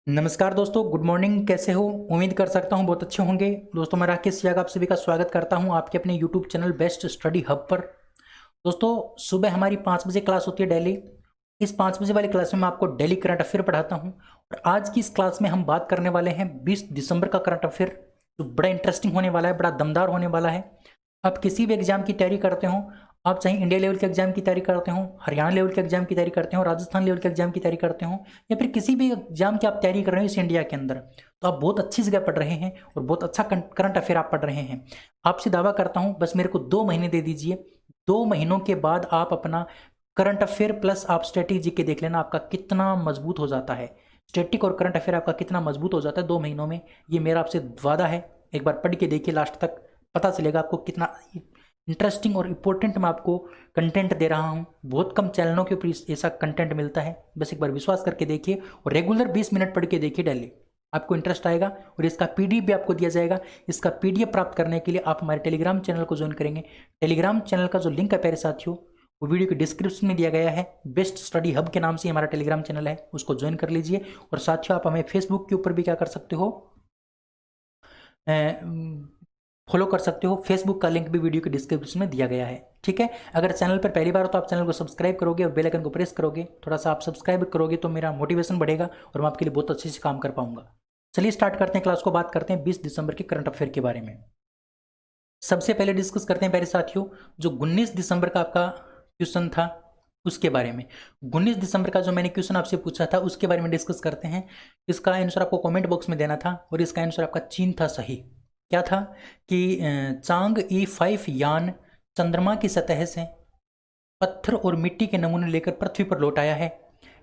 नमस्कार दोस्तों, good morning. कैसे हो? उम्मीद कर सकता हूँ बहुत अच्छे होंगे। दोस्तों, मैं राकेश याग आप सभी का स्वागत करता हूँ आपके अपने YouTube channel best study hub पर। दोस्तों, सुबह हमारी 5 बजे क्लास होती है डेली। इस 5 बजे वाली क्लास में मैं आपको डेली करंट अफेयर पढ़ाता हूँ और आज की इस क्लास में हम बात करने वाले हैं 20 दिसंबर का करंट अफेयर, जो बड़ा इंटरेस्टिंग होने वाला है, बड़ा दमदार होने वाला है। आप किसी भी एग्जाम की तैयारी करते हो, आप चाहे इंडिया लेवल के एग्जाम की तैयारी करते हो, हरियाणा लेवल के एग्जाम की तैयारी करते हो, राजस्थान लेवल के एग्जाम की तैयारी करते हो, या फिर किसी भी एग्जाम की आप तैयारी कर रहे हो इस इंडिया के अंदर, तो आप बहुत अच्छी जगह पढ़ रहे हैं और बहुत अच्छा करंट अफेयर आप पढ़ रहे हैं। आपसे दावा करता हूं, बस मेरे को 2 महीने दे दीजिए। 2 महीनों के बाद आप अपना करंट अफेयर प्लस आप स्ट्रेटेजी के देख लेना आपका कितना मजबूत हो जाता है। स्टैटिक और करंट अफेयर आपका कितना मजबूत हो जाता है 2 महीनों में, ये मेरा आपसे वादा है। एक बार पढ़ के देखिए, लास्ट तक पता चलेगा आपको कितना इंटरेस्टिंग और इम्पोर्टेंट मैं आपको कंटेंट दे रहा हूँ। बहुत कम चैनलों के ऊपर ऐसा कंटेंट मिलता है। बस एक बार विश्वास करके देखिए और रेगुलर 20 मिनट पढ़ के देखिए डेली, आपको इंटरेस्ट आएगा। और इसका पीडीएफ भी आपको दिया जाएगा। इसका पीडीएफ प्राप्त करने के लिए आप हमारे टेलीग्राम चैनल को ज्वाइन करेंगे। टेलीग्राम चैनल का जो लिंक है प्यारे साथियों, वो वीडियो के डिस्क्रिप्शन में दिया गया है। बेस्ट स्टडी हब के नाम से हमारा टेलीग्राम चैनल है, उसको ज्वाइन कर लीजिए। और साथियों, आप हमें फेसबुक के ऊपर भी क्या कर सकते हो, फॉलो कर सकते हो। फेसबुक का लिंक भी वीडियो के डिस्क्रिप्शन में दिया गया है, ठीक है। अगर चैनल पर पहली बार हो तो आप चैनल को सब्सक्राइब करोगे और बेल आइकन को प्रेस करोगे। थोड़ा सा आप सब्सक्राइब करोगे तो मेरा मोटिवेशन बढ़ेगा और मैं आपके लिए बहुत अच्छे से काम कर पाऊंगा। चलिए स्टार्ट करते हैं क्लास को। बात करते हैं 20 दिसंबर के करंट अफेयर के बारे में। सबसे पहले डिस्कस करते हैं प्यारे साथियों, जो 19 दिसंबर का आपका क्वेश्चन था उसके बारे में। 19 दिसंबर का जो मैंने क्वेश्चन आपसे पूछा था उसके बारे में डिस्कस करते हैं। इसका आंसर आपको कमेंट बॉक्स में देना था और इसका आंसर आपका चीन था सही। क्या था कि चांग-ई 5 यान चंद्रमा की सतह से पत्थर और मिट्टी के नमूने लेकर पृथ्वी पर लौट आया है।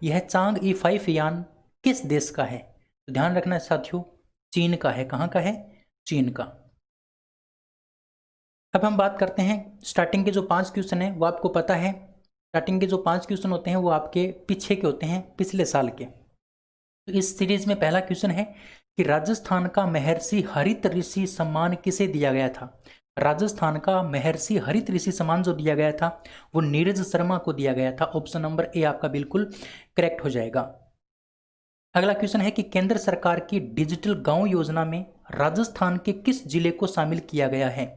यह चांग-ई 5 यान किस देश का है? तो ध्यान रखना साथियों, चीन का है। कहाँ का है? चीन का। अब हम बात करते हैं स्टार्टिंग के जो 5 क्वेश्चन है वो आपको पता है। स्टार्टिंग के जो 5 क्वेश्चन होते हैं वो आपके पीछे के होते हैं, पिछले साल के। तो इस सीरीज में पहला क्वेश्चन है कि राजस्थान का महर्षि हरित ऋषि सम्मान किसे दिया गया था? राजस्थान का महर्षि हरित ऋषि सम्मान जो दिया गया था वो नीरज शर्मा को दिया गया था। ऑप्शन नंबर ए आपका बिल्कुल करेक्ट हो जाएगा। अगला क्वेश्चन है कि केंद्र सरकार की डिजिटल गांव योजना में राजस्थान के किस जिले को शामिल किया गया है?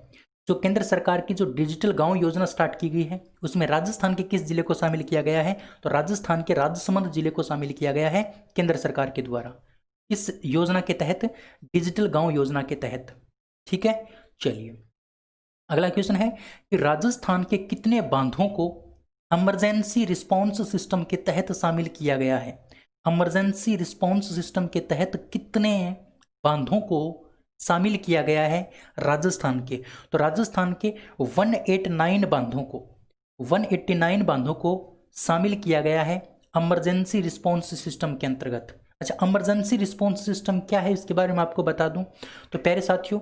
जो केंद्र सरकार की जो डिजिटल गांव योजना स्टार्ट की गई है उसमें राजस्थान के किस जिले को शामिल किया गया है? तो राजस्थान के राजसमंद जिले को शामिल किया गया है केंद्र सरकार के द्वारा, इस योजना के तहत, डिजिटल गांव योजना के तहत, ठीक है। चलिए अगला क्वेश्चन है कि राजस्थान के कितने बांधों को इमरजेंसी रिस्पांस सिस्टम के तहत शामिल किया गया है? इमरजेंसी रिस्पांस सिस्टम के तहत कितने बांधों को शामिल किया गया है राजस्थान के? तो राजस्थान के 189 बांधों को 189 बांधों को शामिल किया गया है इमरजेंसी रिस्पांस सिस्टम के अंतर्गत। अच्छा, इमरजेंसी रिस्पांस सिस्टम क्या है इसके बारे में आपको बता दूं तो प्यारे साथियों,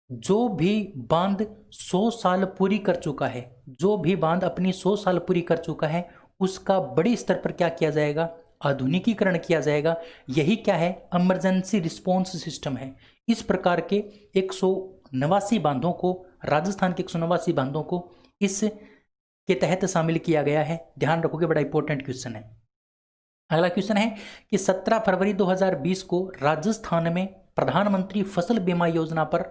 जो भी बांध 100 साल पूरी कर चुका है, जो भी बांध अपनी 100 साल पूरी कर चुका है, उसका बड़े स्तर पर क्या किया जाएगा? आधुनिकीकरण किया जाएगा। यही क्या है? इमरजेंसी रिस्पांस सिस्टम है। इस प्रकार के 189 बांधों को, राजस्थान के 189 बांधों को इस के तहत शामिल किया गया है। ध्यान रखोगे, बड़ा इंपॉर्टेंट क्वेश्चन है। अगला क्वेश्चन है कि 17 फरवरी 2020 को राजस्थान में प्रधानमंत्री फसल बीमा योजना पर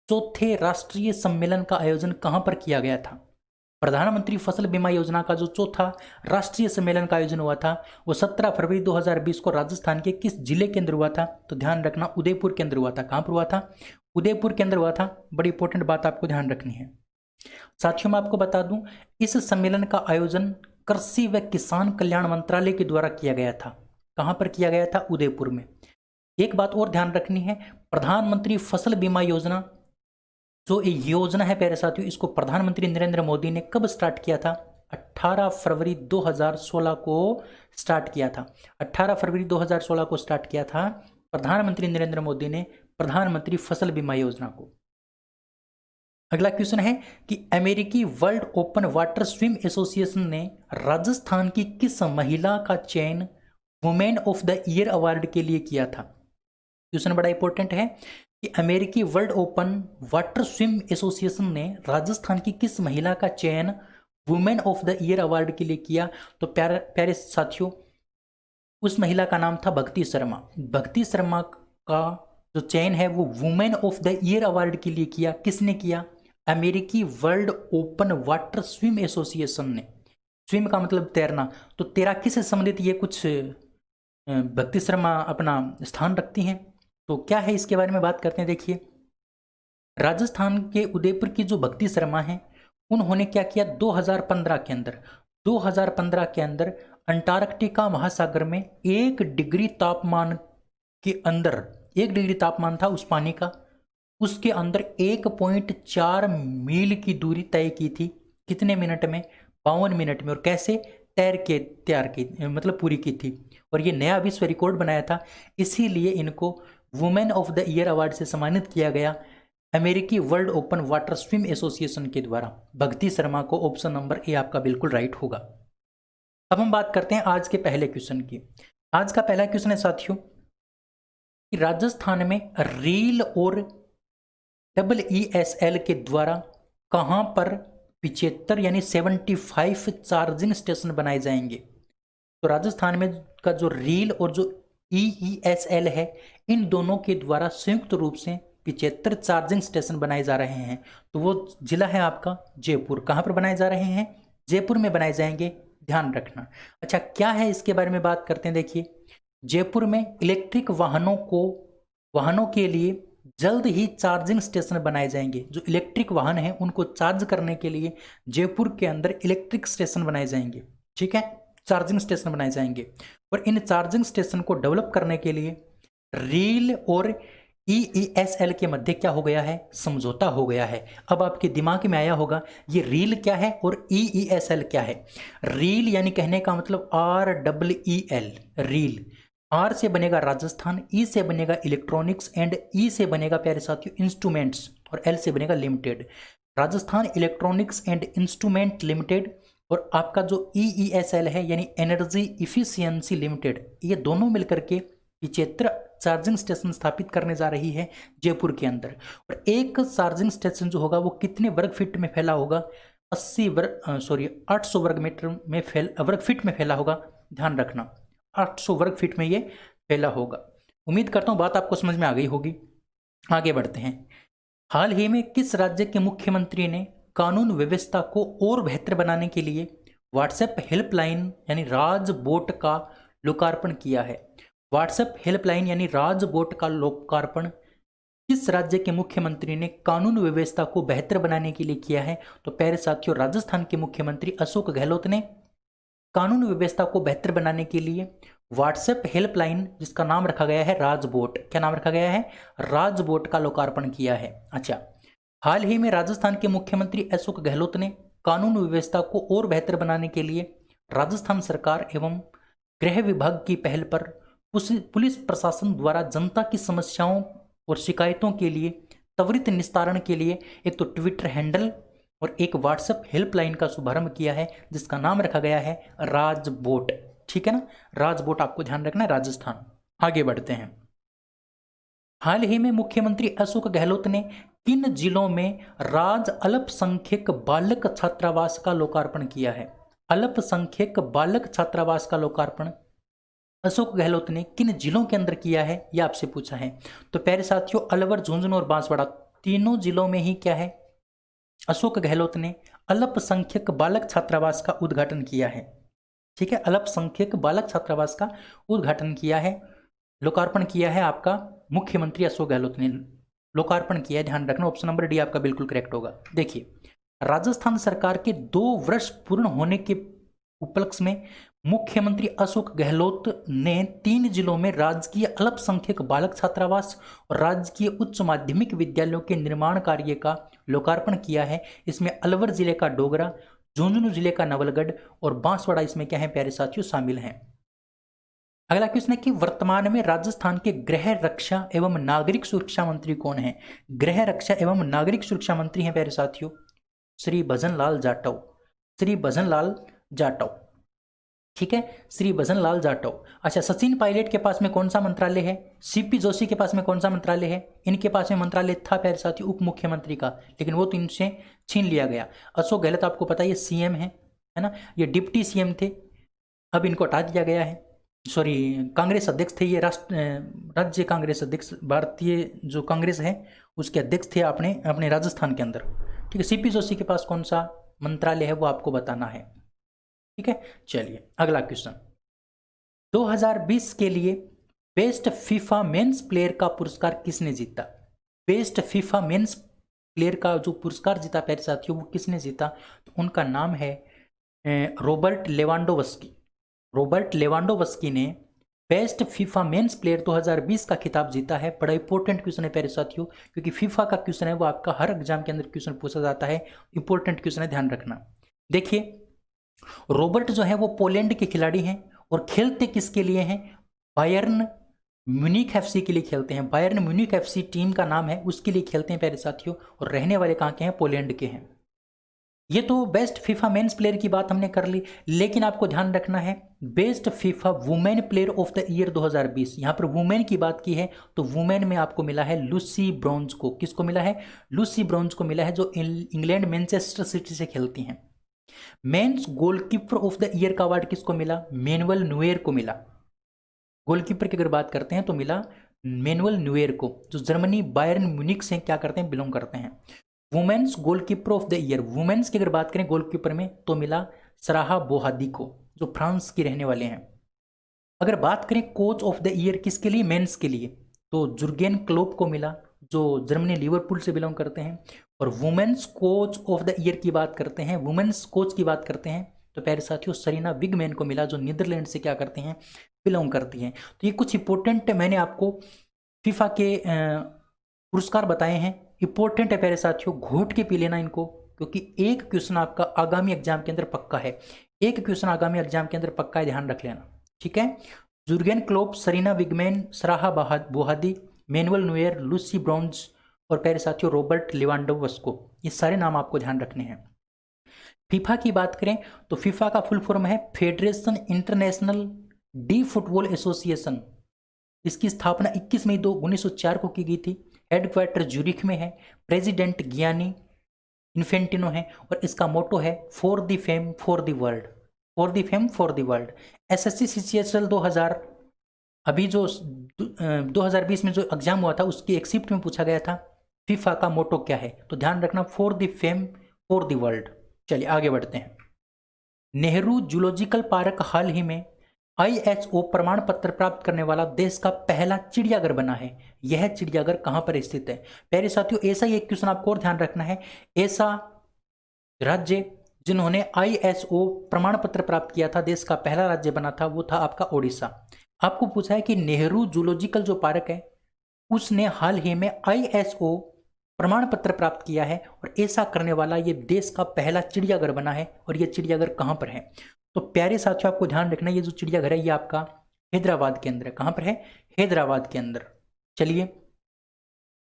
चौथे राष्ट्रीय सम्मेलन का आयोजन कहां पर किया गया था? प्रधानमंत्री फसल बीमा योजना का जो चौथा राष्ट्रीय सम्मेलन का आयोजन हुआ था वो 17 फरवरी 2020 को राजस्थान के किस जिले के अंदर हुआ था? तो ध्यान रखना, उदयपुर के अंदर हुआ था। कहां पर हुआ था? उदयपुर के अंदर हुआ था। बड़ी इंपॉर्टेंट बात आपको ध्यान रखनी है। साथियों, मैं आपको बता दूं, इस सम्मेलन का आयोजन कृषि व किसान कल्याण मंत्रालय के द्वारा किया गया था। कहां पर किया गया था? उदयपुर में। एक बात और ध्यान रखनी है, प्रधानमंत्री फसल बीमा योजना जो ये योजना है प्यारे साथियों, इसको प्रधानमंत्री नरेंद्र मोदी ने कब स्टार्ट किया था? 18 फरवरी 2016 को स्टार्ट किया था। 18 फरवरी 2016 को स्टार्ट किया था प्रधानमंत्री नरेंद्र मोदी ने प्रधानमंत्री फसल बीमा योजना को। अगला क्वेश्चन है कि अमेरिकी world open water swim association ने राजस्थान की किस महिला का चयन women of the year award के लिए किया था? क्वेश्चन बड़ा इंपॉर्टेंट है कि अमेरिकी world open water swim association ने राजस्थान की किस महिला का चयन women of the year award के लिए किया? तो प्यारे साथियों, उस महिला का नाम था भक्ति शर्मा। भक्ति शर्मा का जो चयन है वो women of the year award के लिए किया। किसने किया? अमेरिकी world open water swim association ने। स्विम का मतलब तैरना, तो तैराकी से संबंधित ये कुछ भक्ति शर्मा अपना स्थान रखती हैं। तो क्या है इसके बारे में बात करते हैं। देखिए, राजस्थान के उदयपुर की जो भक्ति शर्मा हैं, उन्होंने क्या किया 2015 के अंदर अंटार्कटिका महासागर में 1 डिग्री तापमान के अंदर, 1 डिग्री तापमान था उस पानी का, उसके अंदर 1.4 मील की दूरी तय की थी। कितने मिनट में? 52 मिनट में। और कैसे? तैयार की, मतलब पूरी की थी। और ये नया विश्व रिकॉर्ड बनाया था, इसीलिए इनको women of the year award से सम्मानित किया गया अमेरिकी world open water swim association के द्वारा। भक्ति शर्मा को ऑप्शन नंबर ए आपका बिल्कुल राइट होगा। अब हम बात करते हैं आज के पहले क्वेश्चन की। आज का पहला क्वेश्चन है साथियों कि राजस्थान में रील और EESL के द्वारा कहां पर 75 यानी 75 चार्जिंग स्टेशन बनाए जाएंगे। तो राजस्थान में का जो रील और जो EESL है, इन दोनों के द्वारा संयुक्त रूप से 75 चार्जिंग स्टेशन बनाए जा रहे हैं। तो वो जिला है आपका जयपुर। कहां पर बनाए जा रहे हैं? जयपुर में बनाए जाएंगे, ध्यान रखना। अच्छा, क्या है इसके बारे में बात करते हैं। देखिए, जयपुर में इलेक्ट्रिक वाहनों के लिए जल्द ही चार्जिंग स्टेशन बनाए जाएंगे। जो इलेक्ट्रिक वाहन हैं उनको चार्ज करने के लिए जयपुर के अंदर इलेक्ट्रिक स्टेशन बनाए जाएंगे। ठीक है, चार्जिंग स्टेशन बनाए जाएंगे। और इन चार्जिंग स्टेशन को डेवलप करने के लिए रील और EESL के मध्य क्या हो गया है? समझौता हो गया है। अब आपके दिमाग में आया होगा ये रील क्या है और EESL क्या है। रील यानी कहने का मतलब REEL, रील। R से बनेगा राजस्थान, E से बनेगा इलेक्ट्रॉनिक्स एंड E से बनेगा प्यारे साथियों इंस्ट्रूमेंट्स, और L से बनेगा limited. Rajasthan electronics and instrument limited. और आपका जो EESL है यानी एनर्जी इफिशियंसी लिमिटेड, ये दोनों मिलकर के 75 चार्जिंग स्टेशन स्थापित करने जा रही है जयपुर के अंदर। और एक चार्जिंग स्टेशन जो होगा वो कितने वर्ग फीट में फैला होगा? 800 वर्ग फीट में फैला होगा। ध्यान रखना, 800 वर्ग फीट में ये फैला होगा। उम्मीद करता हूँ बात आपको समझ में आ गई होगी। आगे बढ़ते हैं। हाल ही में किस राज्य के मुख्यमंत्री ने कानून व्यवस्था को और बेहतर बनाने के लिए व्हाट्सएप हेल्पलाइन यानी राजबोट का लोकार्पण किया है? व्हाट्सएप हेल्पलाइन यानी राजबोट का लोकार्पण किस राज्य के मुख्यमंत्री ने कानून व्यवस्था को बेहतर बनाने के लिए किया है? तो प्यारे साथियों, राजस्थान के मुख्यमंत्री अशोक गहलोत ने कानून व्यवस्था को बेहतर बनाने के लिए व्हाट्सएप हेल्पलाइन, जिसका नाम रखा गया है राजबोट, क्या नाम रखा गया है? राजबोट का लोकार्पण किया है। अच्छा, हाल ही में राजस्थान के मुख्यमंत्री अशोक गहलोत ने कानून व्यवस्था को और बेहतर बनाने के लिए राजस्थान सरकार एवं गृह विभाग की पहल पर पुलिस प्रशासन द्वारा जनता की समस्याओं और शिकायतों के लिए त्वरित निस्तारण के लिए एक तो ट्विटर हैंडल और एक व्हाट्सएप हेल्पलाइन का शुभारंभ किया है, जिसका नाम रखा गया है राजबोट। ठीक है ना, राजबोट आपको ध्यान रखना है, राजस्थान। आगे बढ़ते हैं। हाल ही में मुख्यमंत्री अशोक गहलोत ने किन जिलों में राज अल्पसंख्यक बालक छात्रावास का लोकार्पण किया है? अल्पसंख्यक बालक छात्रावास का लोकार्पण अशोक गहलोत ने किन जिलों के अंदर किया है, यह आपसे पूछा है। तो प्यारे साथियों, अलवर, झुंझुनू और बांसवाड़ा, तीनों जिलों में ही क्या है? अशोक गहलोत ने अल्पसंख्यक बालक छात्रावास का उद्घाटन किया है। ठीक है, अल्पसंख्यक बालक छात्रावास का उद्घाटन किया है, लोकार्पण किया है आपका मुख्यमंत्री अशोक गहलोत ने लोकार्पण किया है। ध्यान रखना, ऑप्शन नंबर डी आपका बिल्कुल करेक्ट होगा। देखिए, राजस्थान सरकार के 2 वर्ष पूर्ण होने के उपलक्ष्य में मुख्यमंत्री अशोक गहलोत ने 3 जिलों में राजकीय अल्पसंख्यक बालक छात्रावास और राजकीय उच्च माध्यमिक विद्यालयों के निर्माण कार्य का लोकार्पण किया है। इसमें अलवर जिले का डोगरा, झुंझुनू जिले का नवलगढ़ और बांसवाड़ा इसमें क्या है प्यारे साथियों शामिल हैं। अगला क्वेश्चन है कि वर्तमान में राजस्थान के गृह रक्षा एवं नागरिक सुरक्षा मंत्री कौन है? गृह रक्षा एवं नागरिक सुरक्षा मंत्री हैं प्यारे साथियों श्री भजनलाल जाटव। श्री भजनलाल जाटव, ठीक है, श्री भजनलाल जाटव। अच्छा, सचिन पायलट के पास में कौन सा मंत्रालय है? सीपी जोशी के पास में कौन सा मंत्रालय है? इनके पास में मंत्रालय था प्यारे साथियों उप मुख्यमंत्री का, लेकिन वो तो इनसे छीन लिया गया। अशोक गहलोत आपको पता है ये सीएम है ना, ये डिप्टी सीएम थे, अब इनको हटा दिया गया है। सॉरी कांग्रेस अध्यक्ष थे ये, राज्य कांग्रेस अध्यक्ष, भारतीय जो कांग्रेस है उसके अध्यक्ष थे अपने अपने राजस्थान के अंदर। ठीक है, सीपी जोशी के पास कौन सा मंत्रालय है वो आपको बताना है। ठीक है, चलिए अगला क्वेश्चन। 2020 के लिए बेस्ट फीफा मेंस प्लेयर का पुरस्कार किसने जीता? बेस्ट फीफा मेंस प्लेयर का जो पुरस्कार जीता प्यारे साथियों, वो किसने जीता? तो उनका नाम है रॉबर्ट लेवांडोवस्की। रॉबर्ट लेवांडोवस्की ने बेस्ट फीफा मेंस प्लेयर 2020 का खिताब जीता है। बड़ा इंपॉर्टेंट क्वेश्चन है प्यारे साथियों, क्योंकि फीफा का क्वेश्चन है वो आपका हर एग्जाम के अंदर क्वेश्चन पूछा जाता है, इंपॉर्टेंट क्वेश्चन है, ध्यान रखना। देखिए, रॉबर्ट जो है वो पोलैंड के खिलाड़ी हैं और खेलते किसके लिए हैं? बायर्न म्यूनिख एफसी के लिए खेलते हैं। बायर्न म्यूनिख एफसी टीम का नाम है, उसके लिए खेलते हैं प्यारे साथियों, और रहने वाले कहाँ के हैं? पोलैंड के हैं। ये तो बेस्ट फीफा मेंस प्लेयर की बात हमने कर ली, लेकिन आपको ध्यान रखना है best FIFA women player of the year 2020, यहां पर वुमेन की बात की है तो वुमेन में आपको मिला है लूसी ब्रोंज को। किसको मिला है? लूसी ब्रोंज को मिला है, जो इंग्लैंड मैनचेस्टर सिटी से खेलती हैं। Mains goalkeeper of the year का अवार्ड किसको मिला? मैनुअल नुएर को मिला। गोलकीपर की अगर बात करते हैं तो मिला मैनुअल नुएर को, जो जर्मनी बायर्न म्यूनिख से क्या करते हैं? बिलोंग करते हैं। Women's goalkeeper of the year, women's की अगर बात करें गोलकीपर में तो मिला सराहा बोहादी को, जो फ्रांस की रहने वाले हैं। अगर बात करें कोच ऑफ द ईयर किसके लिए? मेंस के लिए, तो जुर्गेन क्लोप को मिला, जो जर्मनी लिवरपूल से बिलोंग करते हैं। और women's coach of the year की बात करते हैं, वुमेन्स कोच की बात करते हैं तो प्यारे साथियों सरीना विगमैन को मिला, जो नीदरलैंड से क्या करते हैं? बिलोंग करती हैं। तो ये कुछ इंपॉर्टेंट मैंने आपको फीफा के पुरस्कार बताए हैं, इंपॉर्टेंट है प्यारे साथियों, घोट के पी लेना इनको, क्योंकि एक क्वेश्चन आपका आगामी एग्जाम के अंदर पक्का है, एक क्वेश्चन आगामी एग्जाम के अंदर पक्का है, ध्यान रख लेना। ठीक है, जुर्गेन क्लोप, सरीना विगमैन, सराहा बोहादी, मैनुअल नुएर, लूसी ब्रोंज और प्यारे साथियों रॉबर्ट लेवांडोवस्की, ये सारे नाम आपको ध्यान रखने हैं। फीफा की बात करें तो फीफा का फुल फॉर्म है federation international D football association. इसकी स्थापना 21 मई 1904 को की गई थी। हेडक्वार्टर ज्यूरिख में है। प्रेसिडेंट गियानी इन्फेंटिनो है और इसका मोटो है for the fame for the world, for the fame for the world. SSC CGHL 2000 अभी जो 2020 में जो एग्जाम हुआ था उसकी एक शिफ्ट में पूछा गया था फीफा का मोटो क्या है, तो ध्यान रखना for the fame for the world. चलिए आगे बढ़ते हैं। नेहरू जूलॉजिकल पार्क हाल ही में ISO प्रमाण पत्र प्राप्त करने वाला देश का पहला चिड़ियाघर बना है। यह चिड़ियाघर कहां पर स्थित है? प्यारे साथियों ऐसा ही एक क्वेश्चन आपको और ध्यान रखना है, ऐसा राज्य जिन्होंने ISO प्रमाण पत्र प्राप्त किया था, देश का पहला राज्य बना था, वो था आपका ओडिशा। आपको पूछा है कि नेहरू जूलॉजिकल जो पार्क है उसने हाल ही में ISO प्रमाण पत्र प्राप्त किया है और ऐसा करने वाला ये देश का पहला चिड़ियाघर बना है, और ये चिड़ियाघर कहां पर है? तो प्यारे साथियों आपको ध्यान रखना, ये जो चिड़ियाघर है ये आपका हैदराबाद के अंदर है। कहां पर है? हैदराबाद के अंदर। चलिए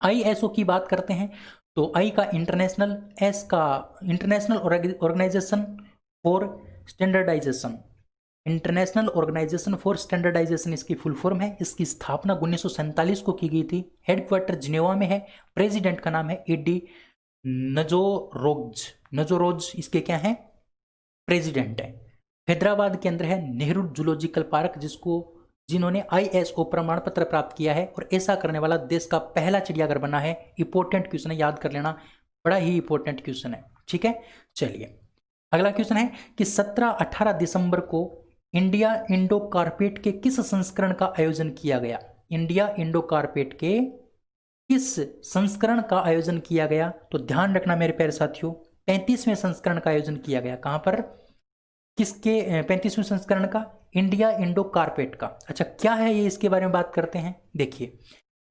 ISO की बात करते हैं तो I का इंटरनेशनल, S का international organisation for standardisation, international organisation for standardisation इसकी फुल फॉर्म है। इसकी स्थापना 1947 को की गई थी। हेडक्वार्टर जिनेवा में है। प्रेसिडेंट का नाम है एडी नजोरोज इसके क्या है? प्रेसिडेंट है। हैदराबाद के अंदर है नेहरू जूलॉजिकल पार्क, जिन्होंने ISO प्रमाण पत्र प्राप्त किया है और ऐसा करने वाला देश का पहला चिड़ियाघर बना है। इंपॉर्टेंट क्वेश्चन है, याद कर लेना, बड़ा ही इंपॉर्टेंट क्वेश्चन है। ठीक है, चलिए अगला क्वेश्चन है कि 17-18 दिसंबर को इंडिया इंडो कारपेट के किस संस्करण का आयोजन किया गया? इंडिया इंडो कारपेट के किस संस्करण का आयोजन किया गया? तो ध्यान रखना मेरे प्यारे साथियों, 35वें संस्करण का आयोजन किया गया। कहां पर? किसके 35वें संस्करण का? इंडिया इंडो कारपेट का। अच्छा क्या है ये, इसके बारे में बात करते हैं। देखिए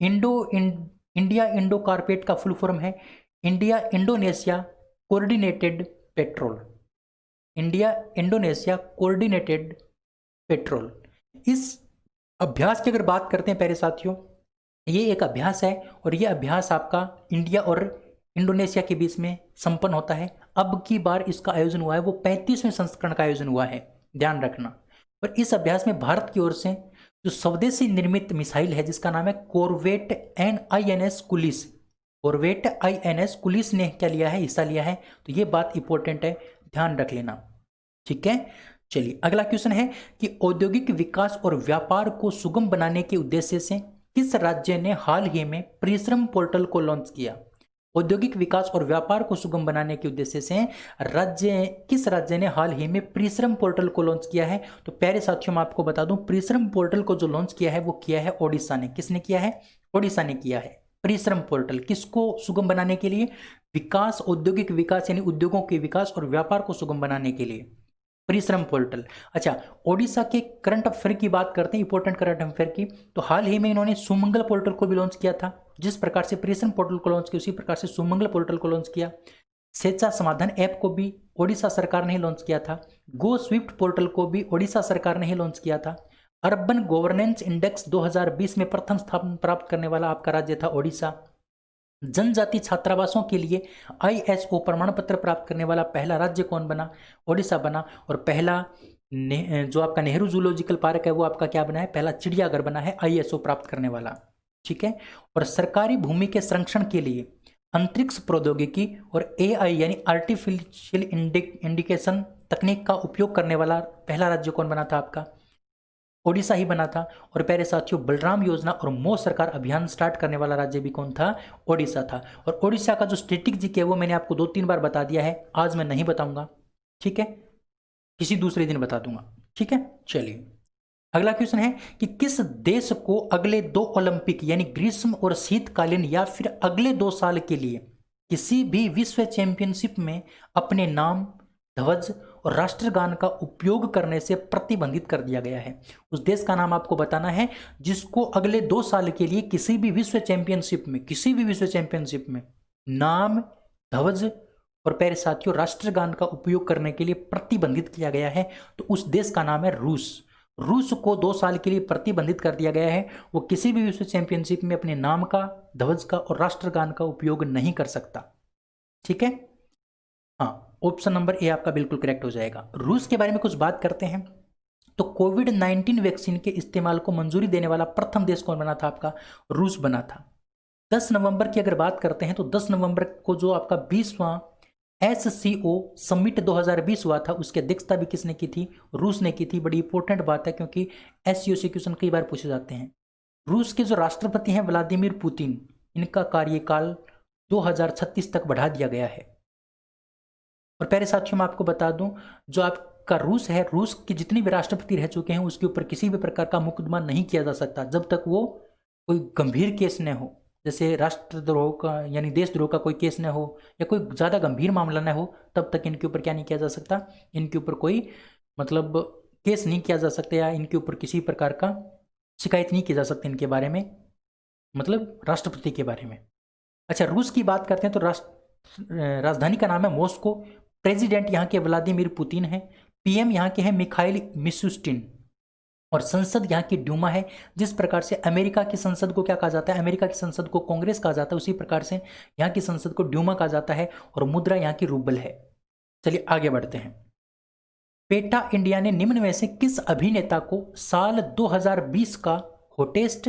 इंडिया इंडो कारपेट का फुल फॉर्म है India Indonesia coordinated petrol, India Indonesia coordinated petrol. इस अभ्यास की अगर बात करते हैं प्यारे साथियों, ये एक अभ्यास है और ये अभ्यास आपका इंडिया और इंडोनेशिया के बीच में संपन्न होता है। अब की बार इसका आयोजन हुआ है वो 35वें संस्करण का आयोजन हुआ है, ध्यान रखना। और इस अभ्यास में भारत की ओर से जो स्वदेशी निर्मित मिसाइल है जिसका नाम है corvette INS Kulish, corvette INS Kulish ने क्या लिया है? हिस्सा लिया है। तो ये बात इंपॉर्टेंट है, ध्यान रख लेना। ठीक है, चलिए अगला क्वेश्चन है कि औद्योगिक विकास और व्यापार को सुगम बनाने के उद्देश्य से किस राज्य ने हाल ही में परिश्रम पोर्टल को लॉन्च किया। औद्योगिक विकास और व्यापार को सुगम बनाने के उद्देश्य से किस राज्य ने हाल ही में परिश्रम पोर्टल को लॉन्च किया है। तो प्यारे साथियों मैं आपको बता दूं, परिश्रम पोर्टल को जो लॉन्च किया है वो किया है ओडिशा ने। किसने किया है? ओडिशा ने किया है परिश्रम पोर्टल। किसको सुगम बनाने के लिए? विकास, औद्योगिक विकास यानी उद्योगों के विकास और व्यापार को सुगम बनाने के लिए परिश्रम पोर्टल। अच्छा, ओडिशा के करंट अफेयर की बात करते हैं, इंपॉर्टेंट करंट अफेयर की। तो हाल ही में इन्होंने सुमंगल पोर्टल को भी लॉन्च किया था। जिस प्रकार से परिश्रम पोर्टल को लॉन्च किया उसी प्रकार से सुमंगल पोर्टल को लॉन्च किया। स्वेच्छा समाधान ऐप को भी ओडिशा सरकार ने ही लॉन्च किया था। गो स्विफ्ट पोर्टल को भी ओडिशा सरकार ने ही लॉन्च किया था। अर्बन गवर्नेंस इंडेक्स 2020 में प्रथम स्थान प्राप्त करने वाला आपका राज्य था ओडिशा। जनजाति छात्रावासों के लिए ISO प्रमाण पत्र प्राप्त करने वाला पहला राज्य कौन बना? ओडिशा बना। और पहला जो आपका नेहरू जूलॉजिकल पार्क है वो आपका क्या बना है? पहला चिड़ियाघर बना है ISO प्राप्त करने वाला। ठीक है। और सरकारी भूमि के संरक्षण के लिए अंतरिक्ष प्रौद्योगिकी और AI यानी आर्टिफिशियल इंडिकेशन तकनीक का उपयोग करने वाला पहला राज्य कौन बना था? आपका ओडिशा ही बना था। और प्यारे साथियों, बलराम योजना और मो सरकार अभियान स्टार्ट करने वाला राज्य भी कौन था? ओडिशा था। और ओडिशा का जो स्ट्रेटेजिक है वो मैंने आपको 2-3 बार बता दिया है, आज मैं नहीं बताऊंगा। ठीक है, किसी दूसरे दिन बता दूंगा। ठीक है, चलिए अगला क्वेश्चन है कि किस देश को अगले 2 ओलंपिक यानी ग्रीष्म और शीतकालीन या फिर अगले 2 साल के लिए किसी भी विश्व चैंपियनशिप में अपने नाम, ध्वज और राष्ट्रगान का उपयोग करने से प्रतिबंधित कर दिया गया है? उस देश का नाम आपको बताना है जिसको अगले 2 साल के लिए किसी भी विश्व चैंपियनशिप में नाम, ध्वज और प्यारे साथियों राष्ट्रगान का उपयोग करने के लिए प्रतिबंधित किया गया है। तो उस देश का नाम है रूस। रूस को 2 साल के लिए प्रतिबंधित कर दिया गया है। वो किसी भी विश्व चैंपियनशिप में अपने नाम का, ध्वज का और राष्ट्रगान का उपयोग नहीं कर सकता। ठीक है, हाँ, ऑप्शन नंबर ए आपका बिल्कुल करेक्ट हो जाएगा। रूस के बारे में कुछ बात करते हैं तो कोविड-19 वैक्सीन के इस्तेमाल को मंजूरी देने वाला प्रथम देश कौन बना था? आपका रूस बना था। 10 नवंबर की अगर बात करते हैं तो 10 नवंबर को जो आपका 20वां SCO समिट 2020 हुआ था उसकी अध्यक्षता भी किसने की थी? रूस ने की थी। बड़ी इंपॉर्टेंट बात है क्योंकि SCO से क्वेश्चन कई बार पूछे जाते हैं। रूस के जो राष्ट्रपति हैं व्लादिमीर पुतिन, इनका कार्यकाल 2036 तक बढ़ा दिया गया है। और प्यारे साथियों मैं आपको बता दूं, जो आपका रूस है, रूस के जितने भी राष्ट्रपति रह चुके हैं उसके ऊपर किसी भी प्रकार का मुकदमा नहीं किया जा सकता जब तक वो कोई गंभीर केस न हो। जैसे राष्ट्रद्रोह का यानी देशद्रोह का कोई केस न हो या कोई ज़्यादा गंभीर मामला न हो, तब तक इनके ऊपर क्या नहीं किया जा सकता? इनके ऊपर कोई मतलब केस नहीं किया जा सकता या इनके ऊपर किसी प्रकार का शिकायत नहीं की जा सकती इनके बारे में, मतलब राष्ट्रपति के बारे में। अच्छा, रूस की बात करते हैं तो राजधानी का नाम है मॉस्को। प्रेसिडेंट यहाँ के व्लादिमीर पुतिन है। PM यहाँ के हैं मिखाइल मिशुस्टिन। और संसद यहाँ की ड्यूमा है। जिस प्रकार से अमेरिका की संसद को क्या कहा जाता है? अमेरिका की संसद को कांग्रेस कहा जाता है, उसी प्रकार से यहाँ की संसद को ड्यूमा कहा जाता है। और मुद्रा यहाँ की रूबल है। चलिए आगे बढ़ते हैं। पेटा इंडिया ने निम्न में से किस अभिनेता को साल 2020 का हॉटेस्ट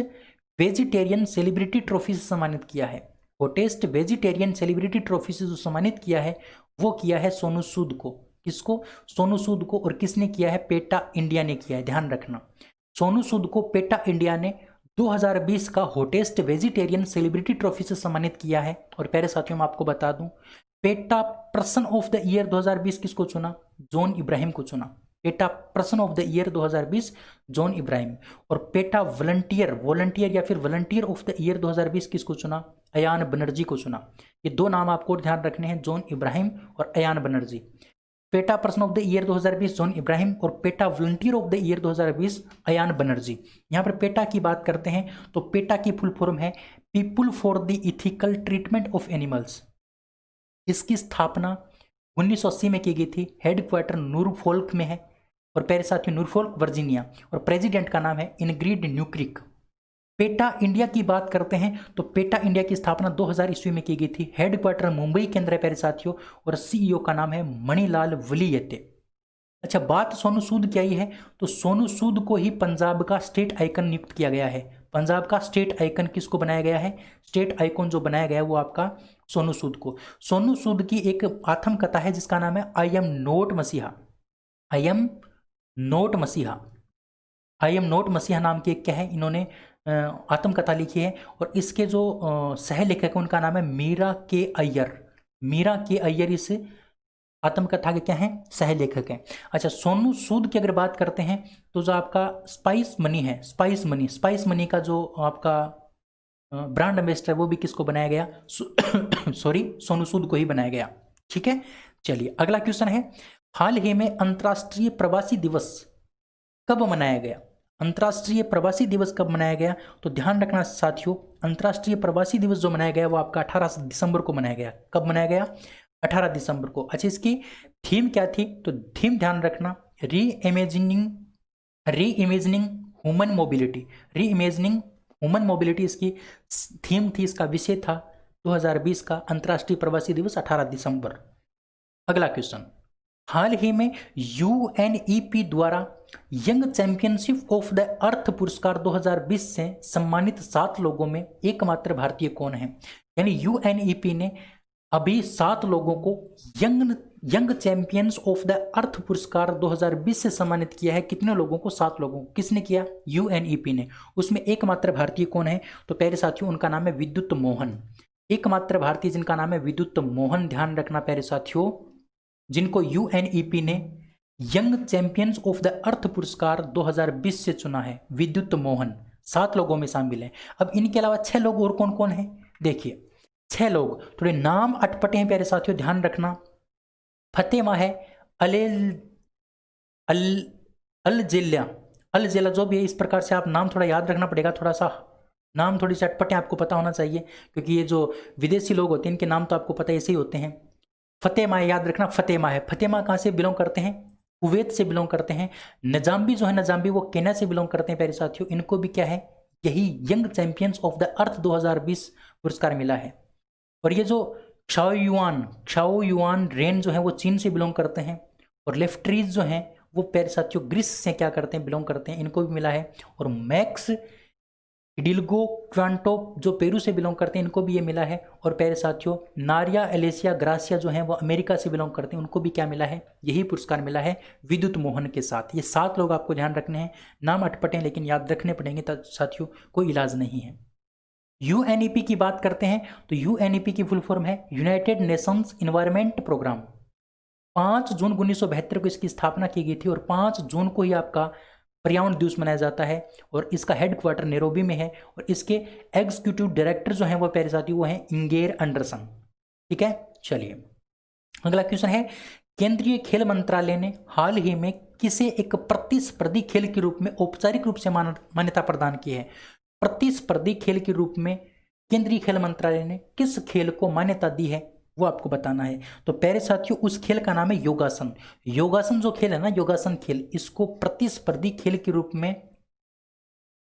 वेजिटेरियन सेलिब्रिटी ट्रॉफी से सम्मानित किया है? हॉटेस्ट वेजिटेरियन सेलिब्रिटी ट्रॉफी से जो सम्मानित किया है वो किया है सोनू सूद को। किसको? सोनू सूद को। और किसने किया है? पेटा इंडिया ने किया है, ध्यान रखना। सोनू सूद को पेटा इंडिया ने 2020 का हॉटेस्ट वेजिटेरियन सेलिब्रिटी ट्रॉफी से सम्मानित किया है। और प्यारे साथियों मैं आपको बता दूं, PETA person of the year 2020 किसको चुना? जॉन इब्राहिम को चुना। PETA person of the year 2020 John Ibrahim. और पेटा वॉलंटियर या फिर वॉलंटियर ऑफ द ईयर 2020 किसको चुना? अयान बनर्जी को चुना। ये 2 नाम आपको ध्यान रखने हैं, जॉन इब्राहिम और Ayan Banerjee. PETA person of the year 2020 John Ibrahim और PETA volunteer of the year 2020 Ayan Banerjee. यहाँ पर पेटा की बात करते हैं तो पेटा की फुल फॉर्म है people for the ethical treatment of animals. इसकी स्थापना 1980 में की गई थी। हेडक्वार्टर नॉरफोल्क में है। और प्यारे साथियों, नॉरफोल्क वर्जीनिया। और प्रेसिडेंट का नाम है इनग्रिड न्यूक्रिक। पेटा इंडिया की बात करते हैं तो पेटा इंडिया की स्थापना 2000 ईस्वी में की गई थी। हेडक्वार्टर मुंबई के अंदर है प्यारे साथियों। और CEO का नाम है मणिलाल वलियते। अच्छा, बात सोनू सूद की आई है तो सोनू सूद को ही पंजाब का स्टेट आइकन नियुक्त किया गया है। पंजाब का स्टेट आइकन किसको बनाया गया है? स्टेट आइकन जो बनाया गया है वो आपका सोनू सूद को। सोनू सूद की एक आत्मकथा है जिसका नाम है आई एम नॉट मसीहा। आई एम नोट मसीहा, आई एम नोट मसीहा नाम की एक क्या है, इन्होंने आत्मकथा लिखी है। और इसके जो सह लेखक है उनका नाम है मीरा के अय्यर। मीरा के अय्यर इस आत्मकथा के क्या हैं, सह लेखक हैं। अच्छा, सोनू सूद की अगर बात करते हैं तो जो आपका स्पाइस मनी है, स्पाइस मनी का जो आपका ब्रांड एम्बेसडर वो भी किसको बनाया गया, सॉरी सोनू सूद को ही बनाया गया। ठीक है, चलिए अगला क्वेश्चन है, हाल ही में अंतर्राष्ट्रीय प्रवासी दिवस कब मनाया गया। अंतर्राष्ट्रीय प्रवासी दिवस कब मनाया गया, तो ध्यान रखना साथियों, अंतर्राष्ट्रीय प्रवासी दिवस जो मनाया गया वो आपका 18 दिसंबर को मनाया गया। कब मनाया गया, 18 दिसंबर को। अच्छा, इसकी थीम क्या थी, तो थीम ध्यान रखना, री इमेजिनिंग ह्यूमन मोबिलिटी, री इमेजिनिंग ह्यूमन मोबिलिटी इसकी थीम थी, इसका विषय था 2020 का अंतर्राष्ट्रीय प्रवासी दिवस 18 दिसंबर। अगला क्वेश्चन, हाल ही में यूएनईपी द्वारा young championship of the earth पुरस्कार 2020 से सम्मानित 7 लोगों में एकमात्र भारतीय कौन है। यानी यूएनईपी ने अभी 7 लोगों को young champions of the earth पुरस्कार 2020 से सम्मानित किया है। कितने लोगों को, 7 लोगों को। किसने किया, यूएनईपी ने। उसमें एकमात्र भारतीय कौन है, तो प्यारे साथियों उनका नाम है विद्युत मोहन। एकमात्र भारतीय जिनका नाम है विद्युत मोहन, ध्यान रखना प्यारे साथियों, जिनको यूएनईपी ने young champions of the earth पुरस्कार 2020 से चुना है, विद्युत मोहन 7 लोगों में शामिल है। अब इनके अलावा 6 लोग और कौन कौन है, देखिए 6 लोग, थोड़े नाम अटपटे हैं प्यारे साथियों, ध्यान रखना। फतेमा है, अलजेला जो भी है, इस प्रकार से आप नाम थोड़ा याद रखना पड़ेगा, थोड़ा सा नाम थोड़ी सी अटपटे आपको पता होना चाहिए, क्योंकि ये जो विदेशी लोग होते हैं इनके नाम तो आपको पता ऐसे ही होते हैं। फतेमा है, याद रखना, फतेमा है। फतेमा कहाँ से बिलोंग करते हैं, कुवैत से बिलोंग करते हैं। नजाम्बी जो है, नजाम्बी वो केन्या से बिलोंग करते हैं प्यारे साथियों। इनको भी क्या है, यही young champions of the earth 2020 पुरस्कार मिला है। और ये जो क्षाओ युआन रेन जो है वो चीन से बिलोंग करते हैं। और लेफ्ट्रीज जो हैं वो प्यारे साथियों ग्रीस से क्या करते हैं, बिलोंग करते हैं, इनको भी मिला है। और मैक्स हिडिल्गो क्वांटो जो पेरू से बिलोंग करते हैं, इनको भी ये मिला है। और प्यारे साथियों नारिया एलेसिया ग्रासिया जो हैं वो अमेरिका से बिलोंग करते हैं, उनको भी क्या मिला है, यही पुरस्कार मिला है विद्युत मोहन के साथ। ये 7 लोग आपको ध्यान रखने हैं, नाम अटपटे हैं लेकिन याद रखने पड़ेंगे साथियों, कोई इलाज नहीं है। यूएनईपी की बात करते हैं तो यूएनईपी की फुल फॉर्म है यूनाइटेड नेशंस इन्वायरमेंट प्रोग्राम। 5 जून 1972 को इसकी स्थापना की गई थी और 5 जून को ही आपका पर्यावरण दिवस मनाया जाता है। और इसका हेडक्वार्टर नैरोबी में है। और इसके एग्जीक्यूटिव डायरेक्टर जो हैं वो प्यारे साथी वो हैं इंगेर एंडरसन। ठीक है, चलिए अगला क्वेश्चन है, केंद्रीय खेल मंत्रालय ने हाल ही में किसे एक प्रतिस्पर्धी खेल के रूप में औपचारिक रूप से मान्यता प्रदान की है। प्रतिस्पर्धी खेल के रूप में केंद्रीय खेल मंत्रालय ने किस खेल को मान्यता दी है वो आपको बताना है। तो प्यारे साथियों उस खेल का नाम है योगासन। योगासन जो खेल है ना, योगासन खेल, इसको प्रतिस्पर्धी खेल के रूप में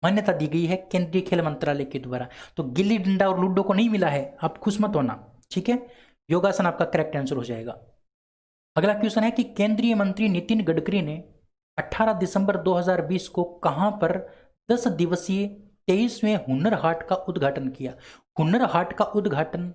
मान्यता दी गई है केंद्रीय खेल मंत्रालय के द्वारा। तो गिल्ली डंडा और लूडो को नहीं मिला है, आप खुश मत होना। ठीक है, योगासन आपका करेक्ट आंसर हो जाएगा। अगला क्वेश्चन है कि केंद्रीय मंत्री नितिन गडकरी ने 18 दिसंबर 2020 को कहां पर 10 दिवसीय 23वें हुनर हाट का उद्घाटन किया। हुनर हाट का उद्घाटन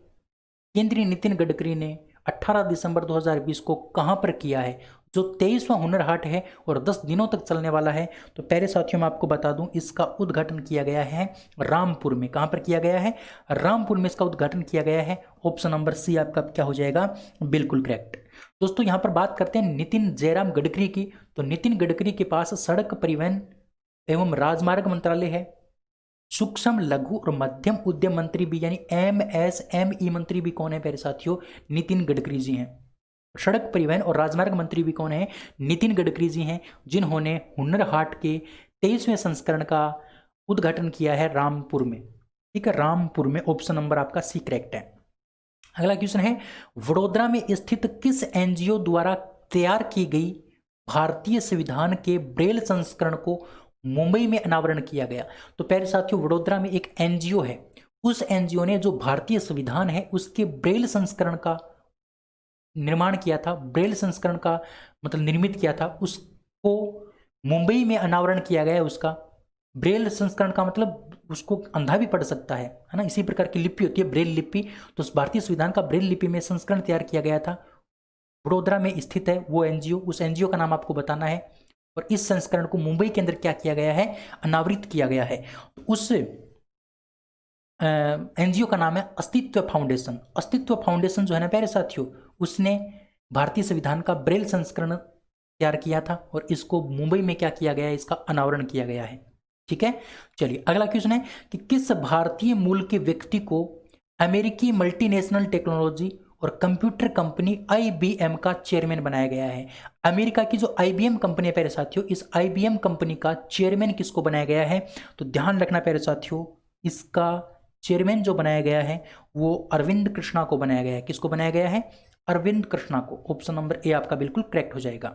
केंद्रीय नितिन गडकरी ने 18 दिसंबर 2020 को कहां पर किया है। जो 23वां हुनर हाट है और 10 दिनों तक चलने वाला है। तो प्यारे साथियों मैं आपको बता दूं इसका उद्घाटन किया गया है रामपुर में। कहां पर किया गया है, रामपुर में इसका उद्घाटन किया गया है। ऑप्शन नंबर सी आपका क्या हो जाएगा, बिल्कुल करेक्ट। दोस्तों यहां पर बात करते हैं नितिन जयराम गडकरी की। तो नितिन गडकरी के पास सड़क परिवहन एवं राजमार्ग मंत्रालय है, सूक्ष्म लघु और मध्यम उद्यम मंत्री भी यानी एमएसएमई मंत्री भी कौन है प्यारे साथियों, नितिन गडकरी जी हैं। सड़क परिवहन और राजमार्ग मंत्री भी कौन है, नितिन गडकरी जी हैं, जिन्होंने हुनर हाट के 23वें संस्करण का उद्घाटन किया है रामपुर में। ठीक है, रामपुर में। ऑप्शन नंबर आपका सी करेक्ट है। अगला क्वेश्चन है, वडोदरा में स्थित किस एनजीओ द्वारा तैयार की गई भारतीय संविधान के ब्रेल संस्करण को मुंबई में अनावरण किया गया। तो प्यारे साथियों वडोदरा में एक एनजीओ है, उस एनजीओ ने जो भारतीय संविधान है उसके ब्रेल संस्करण का निर्माण किया था, ब्रेल संस्करण का मतलब निर्मित किया था, उसको मुंबई में अनावरण किया गया है। उसका ब्रेल संस्करण का मतलब उसको अंधा भी पढ़ सकता है ना, इसी प्रकार की लिपि होती है ब्रेल लिपि। तो उस भारतीय संविधान का ब्रेल लिपि में संस्करण तैयार किया गया था, वडोदरा में स्थित है वो एनजीओ। उस एनजीओ का नाम आपको बताना है और इस संस्करण को मुंबई के अंदर क्या किया गया है, अनावृत किया गया है। उस एनजीओ का नाम है अस्तित्व फाउंडेशन। अस्तित्व फाउंडेशन जो है ना प्यारे साथियों, उसने भारतीय संविधान का ब्रेल संस्करण तैयार किया था और इसको मुंबई में क्या किया गया है, इसका अनावरण किया गया है। ठीक है, चलिए अगला क्वेश्चन है कि किस भारतीय मूल के व्यक्ति को अमेरिकी मल्टीनेशनल टेक्नोलॉजी और कंप्यूटर कंपनी IBM का चेयरमैन बनाया गया है। अमेरिका की जो IBM कंपनी है प्यारे साथियों, इस IBM कंपनी का चेयरमैन किसको बनाया गया है, तो ध्यान रखना प्यारे साथियों, इसका चेयरमैन जो बनाया गया है वो अरविंद कृष्णा को बनाया गया है। किसको बनाया गया है, अरविंद कृष्णा को। ऑप्शन नंबर ए आपका बिल्कुल करेक्ट हो जाएगा।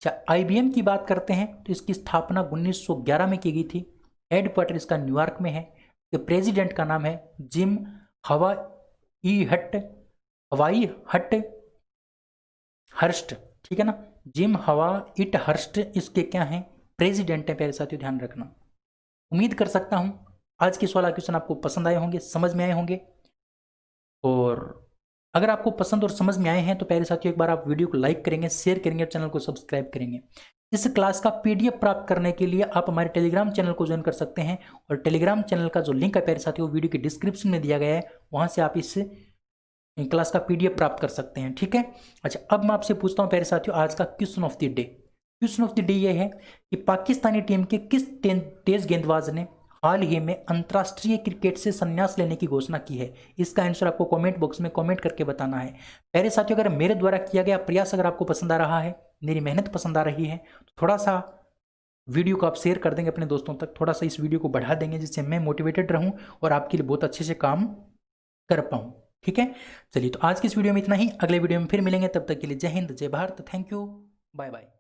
अच्छा, IBM की बात करते हैं तो इसकी स्थापना 1911 में की गई थी। हेडक्वार्टर इसका न्यूयॉर्क में है। प्रेसिडेंट का नाम है जिम हवाई हट हर्स्ट। ठीक है ना, जिम हवाई हर्स्ट इसके क्या हैं, प्रेसिडेंट है प्यारे साथियों, ध्यान रखना। उम्मीद कर सकता हूं आज के 16 क्वेश्चन आपको पसंद आए होंगे, समझ में आए होंगे। और अगर आपको पसंद और समझ में आए हैं तो प्यारे साथियों एक बार आप वीडियो को लाइक करेंगे, शेयर करेंगे, चैनल को सब्सक्राइब करेंगे। इस क्लास का PDF प्राप्त करने के लिए आप हमारे टेलीग्राम चैनल को ज्वाइन कर सकते हैं और टेलीग्राम चैनल का जो लिंक है प्यारे साथियों वीडियो के डिस्क्रिप्शन में दिया गया है, वहां से आप इस क्लास का PDF प्राप्त कर सकते हैं। ठीक है, अच्छा अब मैं आपसे पूछता हूँ प्यारे साथियों आज का question of the day. Question of the day ये है कि पाकिस्तानी टीम के किस तेज गेंदबाज ने हाल ही में अंतर्राष्ट्रीय क्रिकेट से संन्यास लेने की घोषणा की है। इसका आंसर आपको कमेंट बॉक्स में कमेंट करके बताना है। प्यारे साथियों अगर मेरे द्वारा किया गया प्रयास अगर आपको पसंद आ रहा है, मेरी मेहनत पसंद आ रही है, तो थोड़ा सा वीडियो को आप शेयर कर देंगे अपने दोस्तों तक, थोड़ा सा इस वीडियो को बढ़ा देंगे जिससे मैं मोटिवेटेड रहूं और आपके लिए बहुत अच्छे से काम कर पाऊं। ठीक है, चलिए तो आज की इस वीडियो में इतना ही। अगले वीडियो में फिर मिलेंगे, तब तक के लिए जय हिंद, जय Bharat, thank you, bye bye.